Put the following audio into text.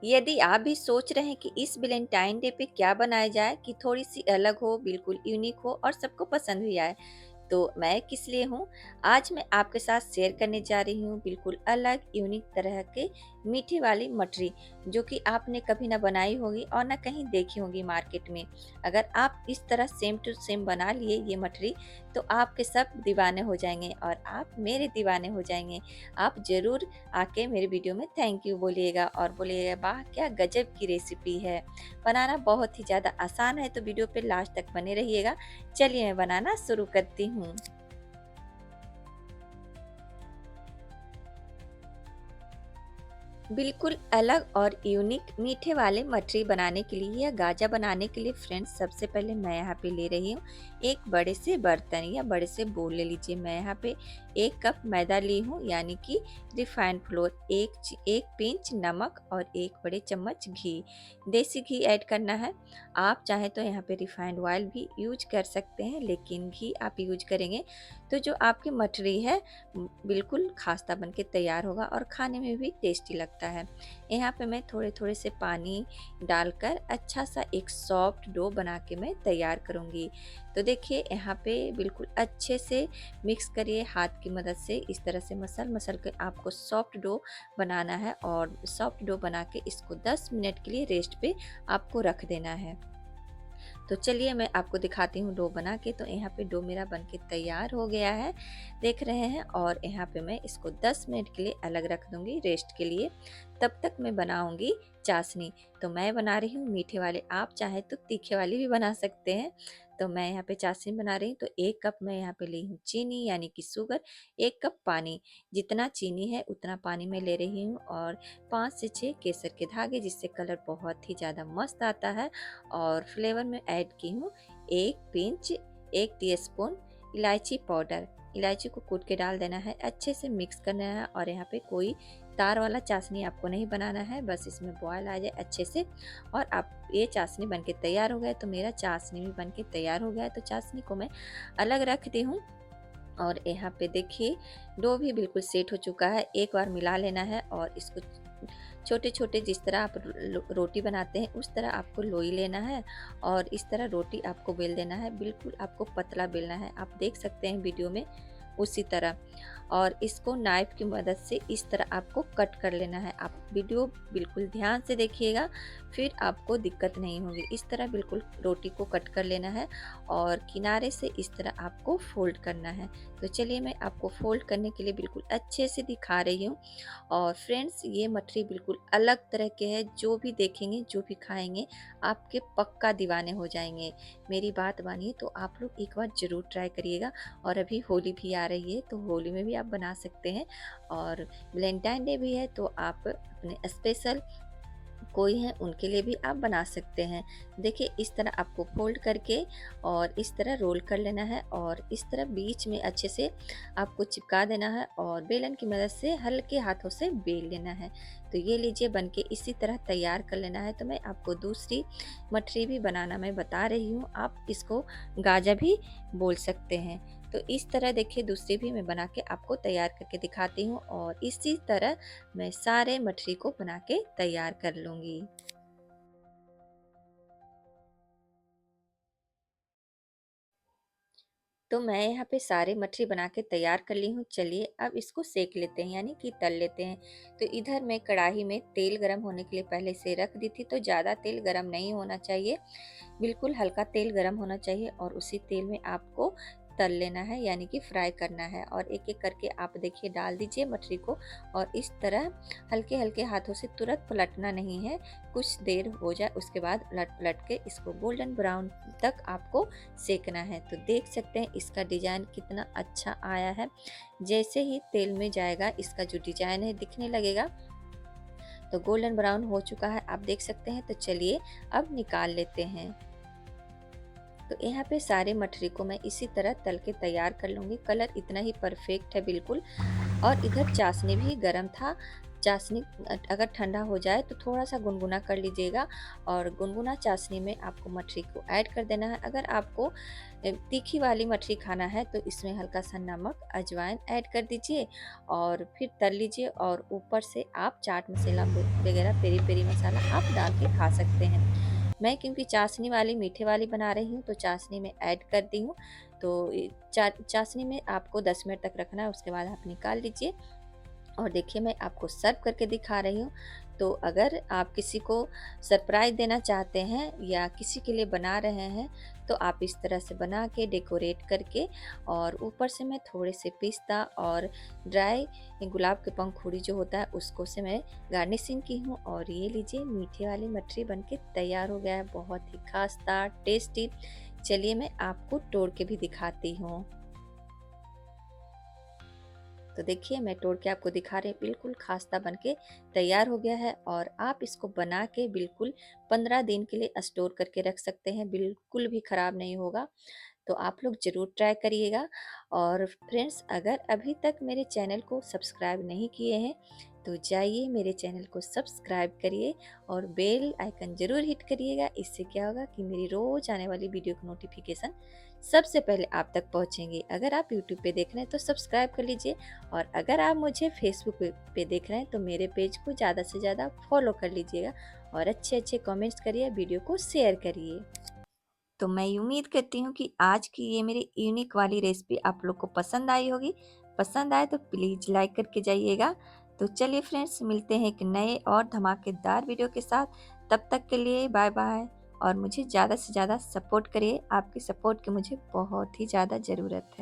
यदि आप भी सोच रहे हैं कि इस वैलेंटाइन डे पे क्या बनाया जाए कि थोड़ी सी अलग हो, बिल्कुल यूनिक हो और सबको पसंद भी आए, तो मैं किस लिए हूँ। आज मैं आपके साथ शेयर करने जा रही हूँ बिल्कुल अलग यूनिक तरह के मीठे वाली मठरी, जो कि आपने कभी ना बनाई होगी और ना कहीं देखी होगी मार्केट में। अगर आप इस तरह सेम टू सेम बना लिए ये मठरी, तो आपके सब दीवाने हो जाएंगे और आप मेरे दीवाने हो जाएंगे। आप ज़रूर आके मेरे वीडियो में थैंक यू बोलिएगा और बोलिएगा वाह क्या गजब की रेसिपी है। बनाना बहुत ही ज़्यादा आसान है, तो वीडियो पे लास्ट तक बने रहिएगा। चलिए मैं बनाना शुरू करती हूँ। बिल्कुल अलग और यूनिक मीठे वाले मठरी बनाने के लिए या गाजा बनाने के लिए फ्रेंड्स, सबसे पहले मैं यहाँ पे ले रही हूँ एक बड़े से बर्तन या बड़े से बोल ले लीजिए। मैं यहाँ पे 1 कप मैदा ली हूँ, यानी कि रिफाइंड फ्लोर, एक पिंच नमक और 1 बड़े चम्मच घी, देसी घी ऐड करना है। आप चाहें तो यहाँ पे रिफाइंड ऑयल भी यूज कर सकते हैं, लेकिन घी आप यूज करेंगे तो जो आपकी मठरी है बिल्कुल खास्ता बन के तैयार होगा और खाने में भी टेस्टी लगता है। यहाँ पे मैं थोड़े थोड़े से पानी डालकर अच्छा सा एक सॉफ्ट डो बना के मैं तैयार करूँगी। तो देखिए यहाँ पे बिल्कुल अच्छे से मिक्स करिए हाथ की मदद से, इस तरह से मसल मसल के आपको सॉफ्ट डो बनाना है और सॉफ्ट डो बना के इसको 10 मिनट के लिए रेस्ट पे आपको रख देना है। तो चलिए मैं आपको दिखाती हूँ डो बना के। तो यहाँ पे डो मेरा बन के तैयार हो गया है, देख रहे हैं। और यहाँ पे मैं इसको 10 मिनट के लिए अलग रख दूँगी रेस्ट के लिए। तब तक मैं बनाऊँगी चाशनी। तो मैं बना रही हूँ मीठे वाले, आप चाहें तो तीखे वाली भी बना सकते हैं। तो मैं यहाँ पे चाशनी बना रही हूँ। तो 1 कप मैं यहाँ पे ली हूँ चीनी, यानी कि शुगर, 1 कप पानी। जितना चीनी है उतना पानी मैं ले रही हूँ और 5 से 6 केसर के धागे, जिससे कलर बहुत ही ज़्यादा मस्त आता है। और फ्लेवर में ऐड की हूँ 1 टीस्पून इलायची पाउडर। इलायची को कूट के डाल देना है, अच्छे से मिक्स करना है। और यहाँ पे कोई तार वाला चाशनी आपको नहीं बनाना है, बस इसमें बॉयल आ जाए अच्छे से। और आप ये चाशनी बनके तैयार हो गया। तो मेरा चाशनी भी बनके तैयार हो गया है, तो चाशनी को मैं अलग रखती हूँ। और यहाँ पे देखिए डो भी बिल्कुल सेट हो चुका है। एक बार मिला लेना है और इसको छोटे छोटे, जिस तरह आप रोटी बनाते हैं उस तरह आपको लोई लेना है और इस तरह रोटी आपको बेल देना है। बिल्कुल आपको पतला बेलना है, आप देख सकते हैं वीडियो में उसी तरह। और इसको नाइफ की मदद से इस तरह आपको कट कर लेना है। आप वीडियो बिल्कुल ध्यान से देखिएगा, फिर आपको दिक्कत नहीं होगी। इस तरह बिल्कुल रोटी को कट कर लेना है और किनारे से इस तरह आपको फोल्ड करना है। तो चलिए मैं आपको फोल्ड करने के लिए बिल्कुल अच्छे से दिखा रही हूँ। और फ्रेंड्स, ये मठरी बिल्कुल अलग तरह के है, जो भी देखेंगे जो भी खाएंगे आपके पक्का दीवाने हो जाएंगे। मेरी बात मानिए तो आप लोग एक बार ज़रूर ट्राई करिएगा। और अभी होली भी आ रही है, तो होली में भी आप बना सकते हैं। और वैलेंटाइन डे भी है, तो आप अपने स्पेशल कोई है उनके लिए भी आप बना सकते हैं। देखिए इस तरह आपको फोल्ड करके और इस तरह रोल कर लेना है और इस तरह बीच में अच्छे से आपको चिपका देना है और बेलन की मदद से हल्के हाथों से बेल लेना है। तो ये लीजिए बनके इसी तरह तैयार कर लेना है। तो मैं आपको दूसरी मठरी भी बनाना मैं बता रही हूँ, आप इसको गाजा भी बोल सकते हैं। तो इस तरह देखिए दूसरी भी मैं बना के आपको तैयार करके दिखाती हूँ और इसी तरह मैं सारे मठरी को बना के तैयार कर लूँगी। तो मैं यहाँ पे सारे मठरी बना के तैयार कर ली हूँ। चलिए अब इसको सेक लेते हैं, यानी कि तल लेते हैं। तो इधर मैं कढ़ाई में तेल गरम होने के लिए पहले से रख दी थी। तो ज़्यादा तेल गरम नहीं होना चाहिए, बिल्कुल हल्का तेल गरम होना चाहिए और उसी तेल में आपको तल लेना है, यानी कि फ्राई करना है। और एक एक करके आप देखिए डाल दीजिए मछली को और इस तरह हल्के हल्के हाथों से, तुरंत पलटना नहीं है, कुछ देर हो जाए उसके बाद उलट पलट के इसको गोल्डन ब्राउन तक आपको सेकना है। तो देख सकते हैं इसका डिज़ाइन कितना अच्छा आया है। जैसे ही तेल में जाएगा इसका जो डिज़ाइन है दिखने लगेगा। तो गोल्डन ब्राउन हो चुका है, आप देख सकते हैं। तो चलिए अब निकाल लेते हैं। तो यहाँ पे सारे मठरी को मैं इसी तरह तल के तैयार कर लूँगी। कलर इतना ही परफेक्ट है बिल्कुल। और इधर चाशनी भी गरम था, चाशनी अगर ठंडा हो जाए तो थोड़ा-सा गुनगुना कर लीजिएगा और गुनगुना चाशनी में आपको मठरी को ऐड कर देना है। अगर आपको तीखी वाली मठरी खाना है तो इसमें हल्का-सा नमक, अजवाइन ऐड कर दीजिए और फिर तल लीजिए और ऊपर से आप चाट मसाला वगैरह पेरी-पेरी मसाला आप डाल के खा सकते हैं। मैं क्योंकि चाशनी वाली मीठे वाली बना रही हूँ तो चाशनी में ऐड कर दी हूँ। तो चाशनी में आपको 10 मिनट तक रखना है, उसके बाद आप निकाल लीजिए। और देखिए मैं आपको सर्व करके दिखा रही हूँ। तो अगर आप किसी को सरप्राइज़ देना चाहते हैं या किसी के लिए बना रहे हैं तो आप इस तरह से बना के डेकोरेट करके और ऊपर से मैं थोड़े से पिस्ता और ड्राई गुलाब के पंखुड़ी जो होता है उसको से मैं गार्निशिंग की हूँ। और ये लीजिए मीठे वाली मठरी बनके तैयार हो गया है, बहुत ही खासदार टेस्टी। चलिए मैं आपको तोड़ के भी दिखाती हूँ। तो देखिए मैं तोड़ के आपको दिखा रही हूँ, बिल्कुल खास्ता बनके तैयार हो गया है और आप इसको बना के बिल्कुल 15 दिन के लिए स्टोर करके रख सकते हैं, बिल्कुल भी ख़राब नहीं होगा। तो आप लोग ज़रूर ट्राई करिएगा। और फ्रेंड्स अगर अभी तक मेरे चैनल को सब्सक्राइब नहीं किए हैं तो जाइए मेरे चैनल को सब्सक्राइब करिए और बेल आइकन ज़रूर हिट करिएगा। इससे क्या होगा कि मेरी रोज़ आने वाली वीडियो की नोटिफिकेशन सबसे पहले आप तक पहुंचेंगे। अगर आप यूट्यूब पे देख रहे हैं तो सब्सक्राइब कर लीजिए और अगर आप मुझे फेसबुक पे देख रहे हैं तो मेरे पेज को ज़्यादा से ज़्यादा फॉलो कर लीजिएगा और अच्छे अच्छे कमेंट्स करिए, वीडियो को शेयर करिए। तो मैं उम्मीद करती हूँ कि आज की ये मेरी यूनिक वाली रेसिपी आप लोग को पसंद आई होगी। पसंद आए तो प्लीज़ लाइक करके जाइएगा। तो चलिए फ्रेंड्स मिलते हैं एक नए और धमाकेदार वीडियो के साथ। तब तक के लिए बाय बाय और मुझे ज़्यादा से ज़्यादा सपोर्ट करिए। आपके सपोर्ट की मुझे बहुत ही ज़्यादा ज़रूरत है।